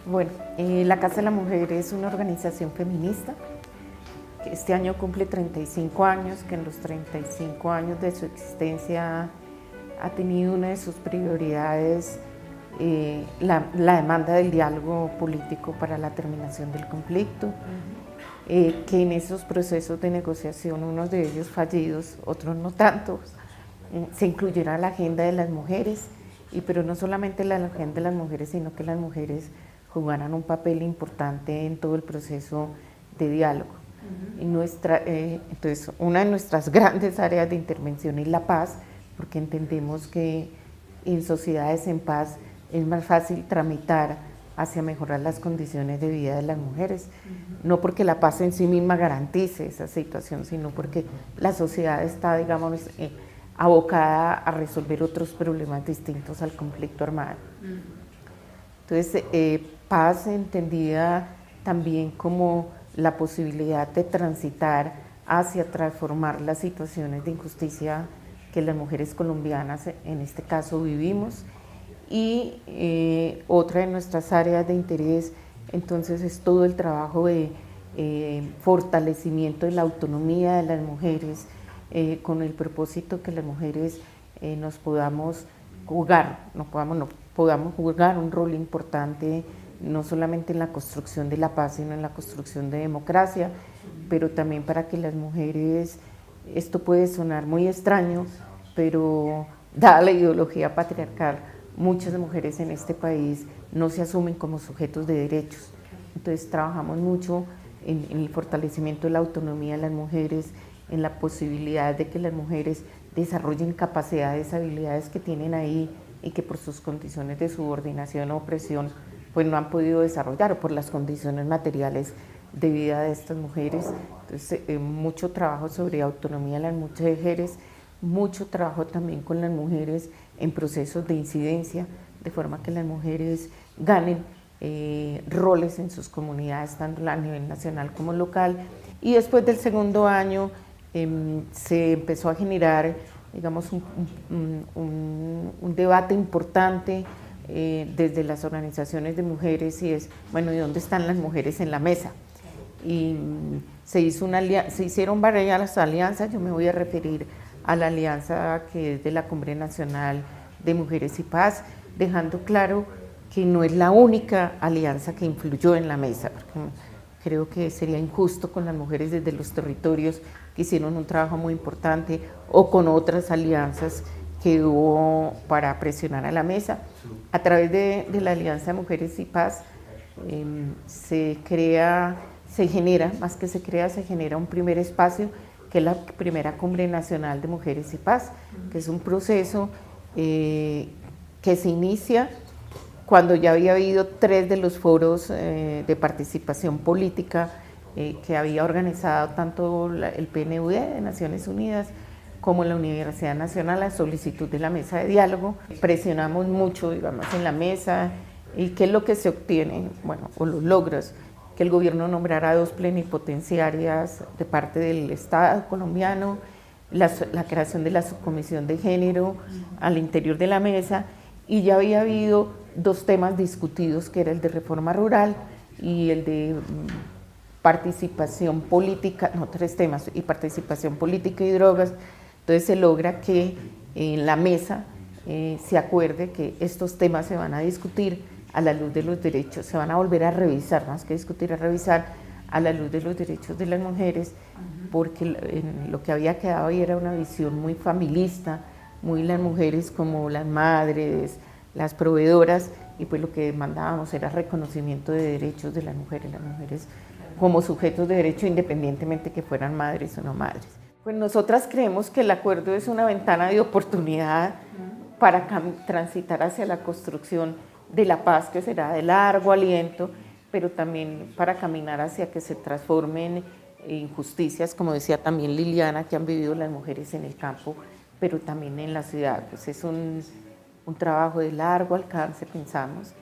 Bueno, la Casa de la Mujer es una organización feminista que este año cumple 35 años, que en los 35 años de su existencia ha tenido una de sus prioridades la demanda del diálogo político para la terminación del conflicto, que en esos procesos de negociación, unos de ellos fallidos, otros no tantos, se incluyera la agenda de las mujeres, pero no solamente la agenda de las mujeres, sino que las mujeres jugaran un papel importante en todo el proceso de diálogo. Entonces, una de nuestras grandes áreas de intervención es la paz, porque entendemos que en sociedades en paz es más fácil tramitar hacia mejorar las condiciones de vida de las mujeres, no porque la paz en sí misma garantice esa situación, sino porque la sociedad está, digamos, abocada a resolver otros problemas distintos al conflicto armado. Entonces, paz entendida también como la posibilidad de transitar hacia transformar las situaciones de injusticia que las mujeres colombianas en este caso vivimos. Y otra de nuestras áreas de interés entonces es todo el trabajo de fortalecimiento de la autonomía de las mujeres, con el propósito que las mujeres podamos jugar un rol importante, no solamente en la construcción de la paz, sino en la construcción de democracia, pero también para que las mujeres, esto puede sonar muy extraño, pero dada la ideología patriarcal, muchas mujeres en este país no se asumen como sujetos de derechos. Entonces trabajamos mucho en el fortalecimiento de la autonomía de las mujeres, en la posibilidad de que las mujeres desarrollen capacidades, habilidades que tienen ahí y que por sus condiciones de subordinación o opresión pues no han podido desarrollar, o por las condiciones materiales de vida de estas mujeres. Entonces, mucho trabajo sobre autonomía de las mujeres, mucho trabajo también con las mujeres en procesos de incidencia, de forma que las mujeres ganen roles en sus comunidades, tanto a nivel nacional como local. Y después del segundo año se empezó a generar, digamos, un debate importante desde las organizaciones de mujeres, y es, bueno, ¿y dónde están las mujeres en la mesa? Y se hicieron varias alianzas. Yo me voy a referir a la alianza que es de la Cumbre Nacional de Mujeres y Paz, dejando claro que no es la única alianza que influyó en la mesa, porque creo que sería injusto con las mujeres desde los territorios que hicieron un trabajo muy importante, o con otras alianzas que hubo para presionar a la mesa. A través de la Alianza de Mujeres y Paz se genera un primer espacio, que es la primera Cumbre Nacional de Mujeres y Paz, que es un proceso que se inicia cuando ya había habido 3 de los foros de participación política que había organizado tanto el PNUD de Naciones Unidas como la Universidad Nacional a solicitud de la mesa de diálogo. Presionamos mucho, digamos, en la mesa. ¿Y qué es lo que se obtiene? Bueno, o los logros, que el gobierno nombrara 2 plenipotenciarias de parte del Estado colombiano, la creación de la subcomisión de género al interior de la mesa, y ya había habido 2 temas discutidos, que era el de reforma rural y el de participación política, no, 3 temas, y participación política y drogas. Entonces se logra que en la mesa se acuerde que estos temas se van a discutir a la luz de los derechos, se van a volver a revisar, más que discutir, a revisar a la luz de los derechos de las mujeres, porque lo que había quedado ahí era una visión muy familista, muy las mujeres como las madres, las proveedoras, y pues lo que demandábamos era reconocimiento de derechos de las mujeres como sujetos de derecho, independientemente que fueran madres o no madres. Pues nosotras creemos que el acuerdo es una ventana de oportunidad para transitar hacia la construcción de la paz, que será de largo aliento, pero también para caminar hacia que se transformen injusticias, como decía también Liliana, que han vivido las mujeres en el campo, pero también en la ciudad. Pues es un trabajo de largo alcance, pensamos,